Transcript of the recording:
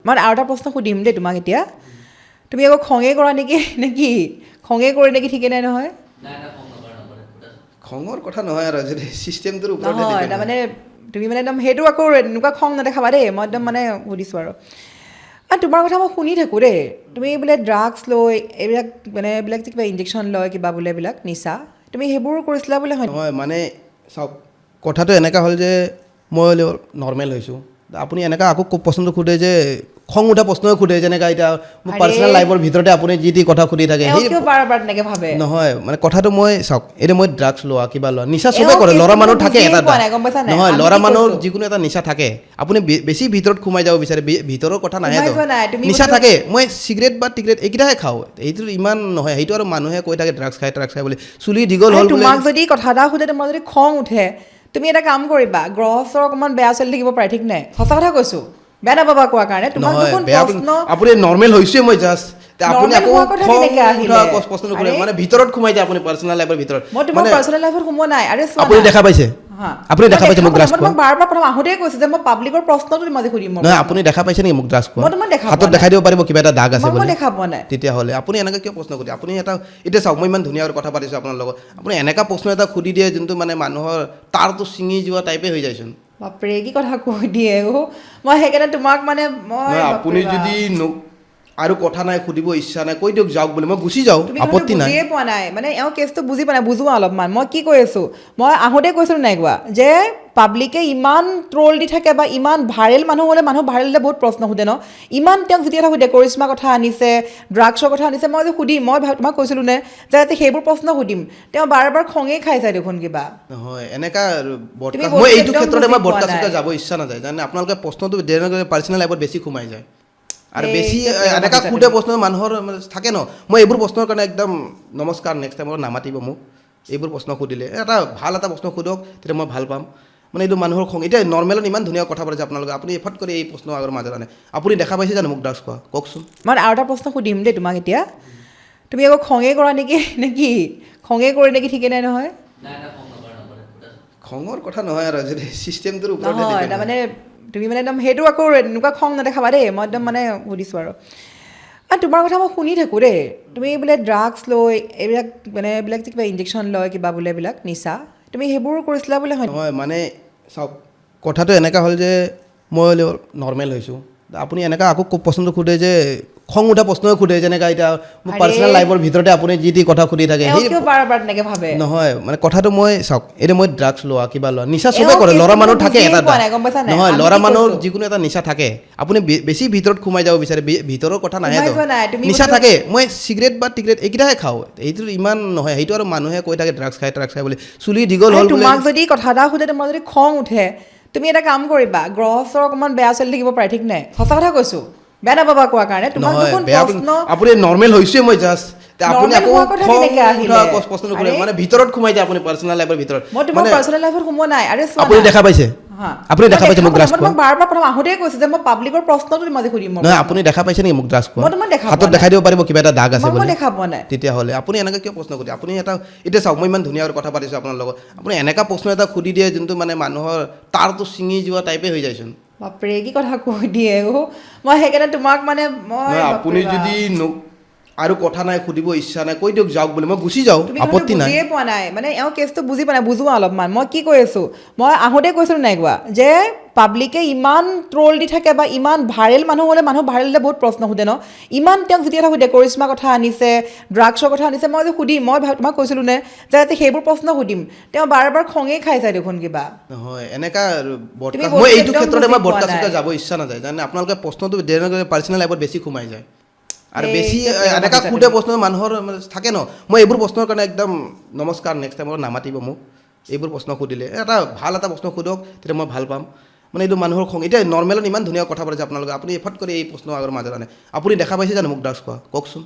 মই আৰু এটা প্ৰশ্ন সুধিম দেই তোমাক এতিয়া তুমি আকৌ খঙে কৰা নেকি খঙে কৰে নেকি ঠিকে নাই নহয় খঙৰ কথা নহয় আৰু যদি চিষ্টেমটোৰ ওপৰতে নহয় depend তাৰমানে তুমি মানে একদম সেইটো আকৌ এনেকুৱা খং নেদেখাবা দেই মই একদম মানে সুধিছোঁ আৰু তোমাৰ কথা মই শুনি থাকোঁ দেই তুমি বোলে ড্ৰাগছ লৈ এইবিলাক মানে এইবিলাক যে কিবা ইনজেকশ্যন লয় কিবা বোলে এইবিলাক নিচা তুমি সেইবোৰ কৰিছিলা বোলে হয় নহয় মানে চাওক কথাটো এনেকুৱা হ'ল যে মই নৰ্মেল হৈছোঁ আপুনি এনেকুৱা আকৌ প্ৰশ্নটো সোধে যে খং উঠা প্ৰশ্নই সোধে যেনেকুৱা এতিয়া মোৰ পাৰ্চনেল লাইফৰ ভিতৰতে আপুনি যি টি কথা সুধি থাকে এওঁ কিয় বাৰ বাৰ তেনেকৈ ভাবে নহয় মানে কথাটো মই চাওক এতিয়া মই ড্ৰাগছ লোৱা কিবা লোৱা নিচা চবেই এওঁ কৰে ল'ৰা কেছটো মানুহ থাকে বুজিয়ে এটা পোৱা নাই, গম পাইছা নাই? নহয় আমি ল'ৰা কি মানুহৰ কৈছোঁ? যিকোনো এটা নিচা থাকে আপুনি বেছি ভিতৰত সোমাই যাব বিচাৰে ভিতৰৰ কথা নাহে সোমাই তো যোৱা নাই, তুমি নিচা বোলো- থাকে মই চিগাৰেট বা টিগাৰেট এইকেইটাহে খাওঁ এইটো ইমান নহয় সেইটো আৰু মানুহে কৈ থাকে ড্ৰাগছ খাই বুলি চুলি দীঘল হ'ল বোলে তোমাক যদি কথা এটা সোধে তোমাৰ যদি খং উঠে তুমি এটা কাম কৰিবা গ্ৰহ চৰ অকণমান বেয়া চলি থাকিব পাৰে ঠিক নাই সঁচা কথা কৈছোঁ বেয়া নাপাবা কোৱাৰ কাৰণে তোমাক নহয় দেখোন বেয়া প্ৰশ্ন আপুনি নৰ্মেল হৈছোৱে মই জাষ্ট আপুনি Normal আকৌ হোৱাৰ কথা খং কেনেকৈ আহিলে? উঠা প্ৰশ্ন নুশুনে আৰে? মানে ভিতৰত সোমাই যায় আপুনি পাৰ্চনেল লাইফৰ ভিতৰত মই তোমাৰ পাৰ্চনেল লাইফত সোমোৱা নাই আৰে চোৱা আপুনি না। দেখা পাইছে হা। আপুনি দেখা পাইছে মোক ড্ৰাগছ মই খোৱা তোমাক বাৰ বাৰ প্ৰথম আহোঁতেই কৈছোঁ যে মই পাব্লিকৰ প্ৰশ্নটো তোমাক সুধিম মই নহয় প্ৰশ্ন। আপুনি দেখা পাইছে নেকি মোক ড্ৰাগছ খোৱা মই তোমাক দেখা হাতত পোৱা দেখাই নাই। দিব পাৰিব কিবা এটা দাগ আছে মই বুলি দেখা পোৱা নাই তেতিয়াহ'লে আপুনি এনেকৈ কিয় প্ৰশ্ন কৰি আপুনি এটা এতিয়া চাওক মই ইমান ধুনীয়াকৈ কথা পাতিছোঁ আপোনাৰ লগত আপুনি এনেকুৱা প্ৰশ্ন এটা সুধি দিয়ে যোনটো মানে মানুহৰ তাৰটো ছিঙি যোৱা টাইপে হৈ যায়চোন বাপৰে কি কথা কৈ দিয়ে মই সেইকাৰণে তোমাক মানে মই নহয় আপুনি বাপৰে যদি বাপ। আৰু কথা নাই সুধিব ইচ্ছা নাই কৈ দিয়ক যাওক বুলি মই গুচি যাওঁ তুমি কথাটো আপত্তি নাই বুজিয়ে পোৱা নাই মানে এওঁ কেছটো বুজি পোৱা নাই বুজোৱা অলপমান মই কি কৈ আছোঁ মই আহোঁতে কৈছিলোঁ নাই কোৱা যে পাব্লিকে ইমান ট্ৰল দি থাকে বা ইমান ভাইৰেল মানুহ হ'লে মানুহ ভাইৰেল হ'লে বহুত প্ৰশ্ন সোধে ন ইমান তেওঁক যেতিয়া কথা সুধে কৰিশ্মা কথা আনিছে ড্ৰাগছৰ কথা আনিছে মই যে সুধিম মই তোমাক কৈছিলোঁ নে যে সেইবোৰ প্ৰশ্ন সুধিম তেওঁ বাৰ বাৰ খঙেই খাই যায় দেখোন কিবা নহয় এনেকা বডকাষ্ট বস্তু মই এইটো একদম ক্ষেত্ৰতে বুজি মই পোৱা বডকাষ্টত নাই। যাব ইচ্ছা নাযায় জানে আপোনালোকে প্ৰশ্নটো যেনেকৈ পাৰ্চনেল লাইফত বেছি সোমাই যায় আৰু এই বেছি এতিয়া বেয়া এনেকা ভাবিছা সোধে তুমি। প্ৰশ্ন মানুহৰ মানে থাকে ন মই এইবোৰ প্ৰশ্নৰ কাৰণে একদম নমস্কাৰ নেক্সট টাইমত নামাতিব মোক এইবোৰ প্ৰশ্ন সুধিলে এটা ভাল এটা প্ৰশ্ন সোধক তেতিয়া মই ভাল পাম মানে এইটো মানুহৰ খং এতিয়া নৰ্মেলত ইমান ধুনীয়া কথা পাতিছে আপোনালোকে আপুনি এফাৰ্ট কৰি এই প্ৰশ্ন আগৰ মাজত আনে আপুনি দেখা পাইছে জানো মোক ড্ৰাগছ খোৱা কওকচোন মই আৰু এটা প্ৰশ্ন সুধিম দেই তোমাক এতিয়া তুমি আকৌ খঙে কৰা নেকি খঙে কৰে নেকি ঠিকে নাই নহয় খঙৰ কথা নহয় আৰু যদি চিষ্টেমটোৰ ওপৰতে নহয় depend তাৰমানে তুমি মানে একদম সেইটো আকৌ এনেকুৱা খং নেদেখাবা দেই মই একদম মানে সুধিছোঁ আৰু তোমাৰ কথা মই শুনি থাকোঁ দেই তুমি বোলে ড্ৰাগছ লৈ এইবিলাক মানে এইবিলাক যে কিবা ইনজেকশ্যন লয় কিবা বোলে এইবিলাক নিচা তুমি সেইবোৰ কৰিছিলা বোলে হয় নহয় মানে চাওক কথাটো এনেকুৱা হ'ল যে মই নৰ্মেল হৈছোঁ আপুনি এনেকুৱা আকৌ প্ৰশ্নটো সোধে যে খং উঠা প্ৰশ্নই সোধে যেনেকুৱা এতিয়া মোৰ আৰে? পাৰ্চনেল লাইফৰ ভিতৰতে আপুনি যি টি কথা সুধি থাকে এওঁ কিয় বাৰ বাৰ তেনেকৈ ভাবে নহয় মানে কথাটো মই চাওক এতিয়া মই ড্ৰাগছ লোৱা কিবা লোৱা নিচা এওঁ চবেই কৰে ল'ৰা কেছটো মানুহ থাকে বুজিয়ে এটা পোৱা নাই, গম পাইছা নাই? নহয় আমি ল'ৰা কি মানুহৰ কৈছোঁ? যিকোনো এটা নিচা থাকে আপুনি বেছি ভিতৰত সোমাই যাব বিচাৰে ভিতৰৰ কথা নাহে সোমাই তো যোৱা নাই, তুমি নিচা বোলো- থাকে মই চিগাৰেট বা টিগাৰেট এইকেইটাহে খাওঁ এইটো ইমান নহয় সেইটো আৰু মানুহে কৈ থাকে ড্ৰাগছ খাই বুলি চুলি দীঘল হ'ল বোলে তোমাক যদি কথা এটা সোধে তোমাৰ যদি খং উঠে তুমি এটা কাম কৰিবা গ্ৰহ চৰ অকণমান বেয়া চলি থাকিব পাৰে ঠিক নাই সঁচা কথা কৈছোঁ বেয়া নাপাবা কোৱাৰ কাৰণে তোমাক নহয় দেখোন বেয়া প্ৰশ্ন আপুনি নৰ্মেল হৈছোৱে মই জাষ্ট আপুনি Normal আকৌ হোৱাৰ কথা খং কেনেকৈ আহিলে? উঠা প্ৰশ্ন নুশুনে আৰে? মানে ভিতৰত সোমাই যায় আপুনি পাৰ্চনেল লাইফৰ ভিতৰত মই তোমাৰ মানে পাৰ্চনেল লাইফত সোমোৱা নাই আৰে চোৱা আপুনি না। দেখা পাইছে হা। আপুনি দেখা পাইছে মোক ড্ৰাগছ মই খোৱা তোমাক বাৰ বাৰ প্ৰথম আহোঁতেই কৈছোঁ যে মই পাব্লিকৰ প্ৰশ্নটো তোমাক সুধিম মই নহয় প্ৰশ্ন। আপুনি দেখা পাইছে নেকি মোক ড্ৰাগছ খোৱা মই তোমাক দেখা হাতত পোৱা দেখাই নাই। দিব পাৰিব কিবা এটা দাগ আছে মই বুলি দেখা পোৱা নাই তেতিয়াহ'লে আপুনি এনেকৈ কিয় প্ৰশ্ন কৰি আপুনি এটা এতিয়া চাওক মই ইমান ধুনীয়াকৈ কথা পাতিছোঁ আপোনাৰ লগত আপুনি এনেকুৱা প্ৰশ্ন এটা সুধি দিয়ে যোনটো মানে মানুহৰ তাৰটো ছিঙি যোৱা টাইপে হৈ যায়চোন বাপৰে কি কথা কৈ দিয়ে মই সেইকাৰণে তোমাক মানে মই নহয় আপুনি বাপৰে যদি বাপ। আৰু কথা নাই সুধিব ইচ্ছা নাই কৈ দিয়ক যাওক বুলি মই গুচি যাওঁ তুমি কথাটো আপত্তি নাই বুজিয়ে পোৱা নাই মানে এওঁ কেছটো বুজি পোৱা নাই বুজোৱা অলপমান মই কি কৈ আছোঁ মই আহোঁতে কৈছিলোঁ নাই কোৱা যে পাব্লিকে ইমান ট্ৰল দি থাকে বা ইমান ভাইৰেল মানুহ হ'লে মানুহ ভাইৰেল হ'লে বহুত প্ৰশ্ন সোধে ন ইমান তেওঁক যেতিয়া কথা সুধে কৰিশ্মা কথা আনিছে ড্ৰাগছৰ কথা আনিছে মই যে সুধিম মই তোমাক কৈছিলোঁ নে যে সেইবোৰ প্ৰশ্ন সুধিম তেওঁ বাৰ বাৰ খঙেই খাই যায় দেখোন কিবা নহয় এনেকা বডকাষ্ট বস্তু মই এইটো একদম ক্ষেত্ৰতে বুজি মই পোৱা বডকাষ্টত নাই। যাব ইচ্ছা নাযায় জানে আপোনালোকে প্ৰশ্নটো যেনেকৈ পাৰ্চনেল লাইফত বেছি সোমাই যায় আৰু এই বেছি এতিয়া বেয়া এনেকা ভাবিছা সোধে তুমি। প্ৰশ্ন মানুহৰ মানে থাকে ন মই এইবোৰ প্ৰশ্নৰ কাৰণে একদম নমস্কাৰ নেক্সট টাইমত নামাতিব মোক এইবোৰ প্ৰশ্ন সুধিলে এটা ভাল এটা প্ৰশ্ন সোধক তেতিয়া মই ভাল পাম মানে এইটো মানুহৰ খং এতিয়া নৰ্মেলত ইমান ধুনীয়া কথা পাতিছে আপোনালোকে আপুনি এফাৰ্ট কৰি এই প্ৰশ্ন আগৰ মাজত আনে আপুনি দেখা পাইছে জানো মোক ড্ৰাগছ খোৱা কওকচোন